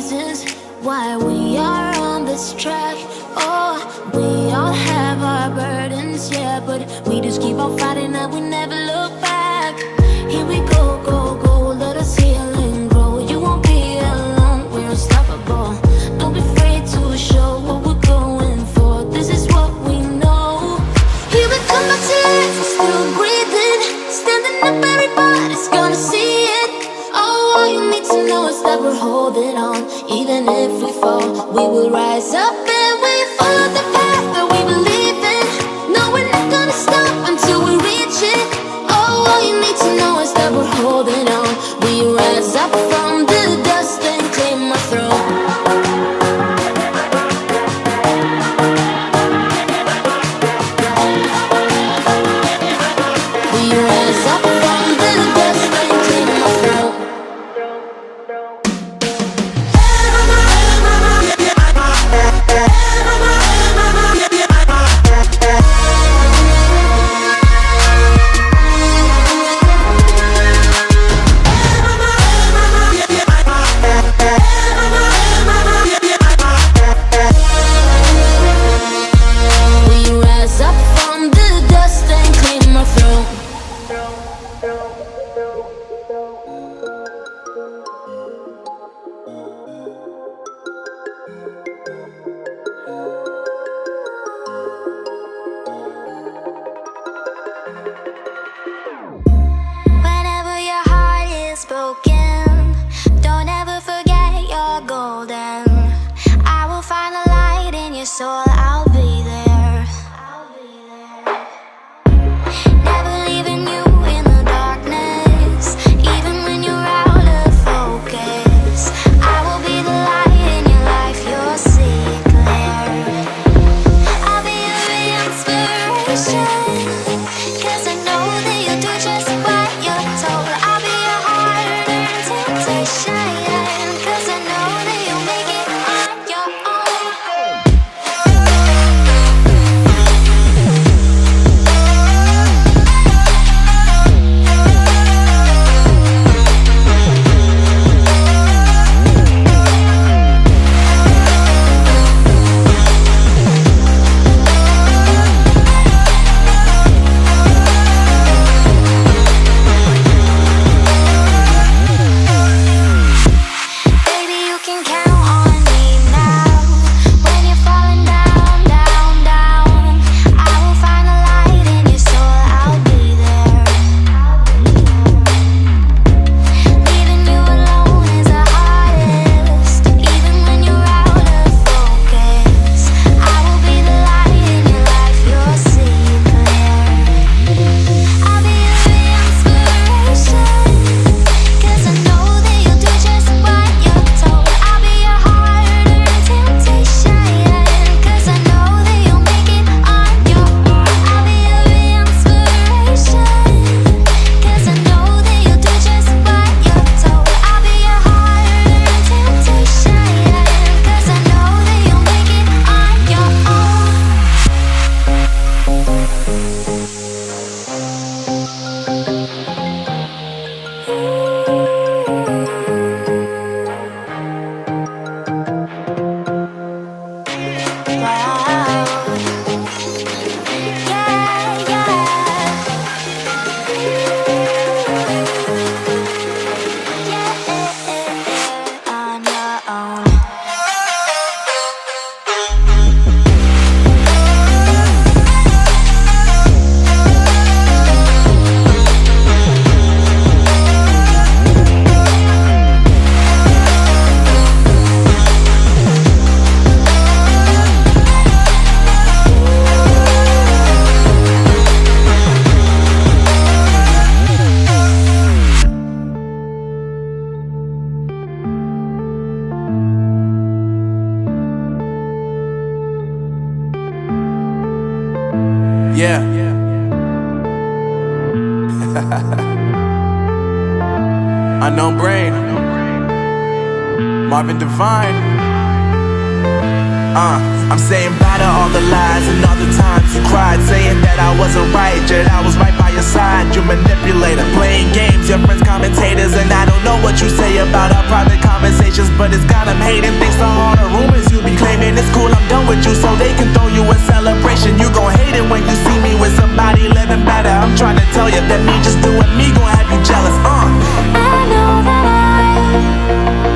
reasons why we are on this track. Oh, we all have our burdens, yeah, but we just keep on fighting and we never look back. Here we go, go, go, let us heal and grow. You won't be alone, we're unstoppable. Don't be afraid to show what we're going for. This is what we know. Here we come back to life, we're still breathing. Standing up, everybody's gonna see it. Oh, all you need to know is that we're holding on. Even if we fall, we will rise up and we follow the path that we believe in. No, we're not gonna stop until we reach it. Oh, all you need to know is that we're holding on. We rise up from the dust and claim our throne. We rise up from the dust and claim our throne. Whenever your heart is broken, don't ever forget you're golden. I will find the light in your soul, I'll be there. Never leaving you in the darkness, even when you're out of focus. I will be the light in your life, you'll see it clear. I'll be your inspiration, 'cause I know that you'll do just what you're told. I'll be your hard-earned temptation, 'cause I know that you'll make it on your own. Baby, you can count on me now. When you're falling down, down, down, I will find the light in your soul, I'll be there. Leaving you alone is the hardest, even when you're out of focus. I will be the light in your life, you'll see it clear. I'll be your inspiration, 'cause I know that you'll do just what you're told. I'll be your hard-earned temptation, 'cause I know that you'll make it on your own. I'll be your inspiration, 'cause I know that you'll do just what you're told. I'll be your hard-earned temptation, 'cause I know that you'll make it on your own. Wow. Yeah, yeah. On your own. Yeah. Unknown Brain, Marvin Divine. I'm saying bye to all the lies and all the times you cried, saying that I wasn't right, yet I was right by your side. You manipulator, playing games, your friends commentators, and I don't know what you say about our private conversations, but it's got them hating. Thanks to all the rumors you be claiming. It's cool, I'm done with you, so they can throw you a celebration. You gon' hate it when you see me with somebody living better. I'm trying to tell you that me just doing me gon' have you jealous. I know that I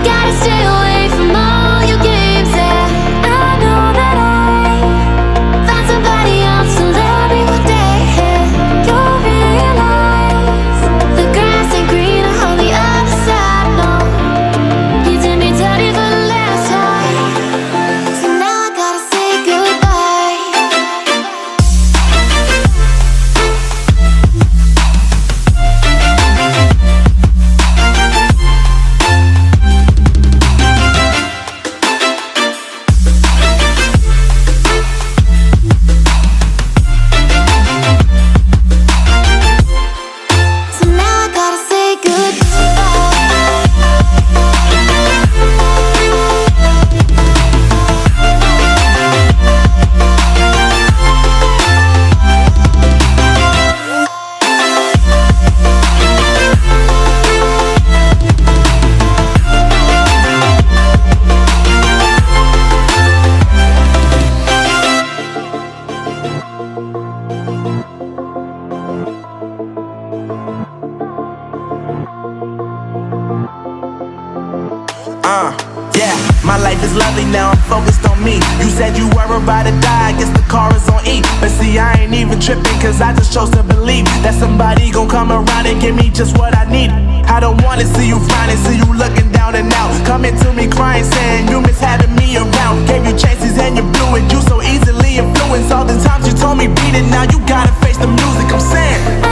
gotta stay away from all your games, yeah. I know that I found somebody else to love me one day, yeah. You'll realize the grass ain't greener on the other side, no. You did me dirty for the last time, so now I gotta say goodbye. So now I gotta say Yeah, my life is lovely now, I'm focused on me. You said you were about to die, I guess the car is on E. But see, I ain't even tripping, cause I just chose to believe that somebody gon' come around and give me just what I need. I don't wanna see you frowning, see you looking down and out, coming to me crying, saying you miss having me around. Gave you chances and you blew it, you so easily influenced. All the times you told me beat it, now you gotta face the music. I'm saying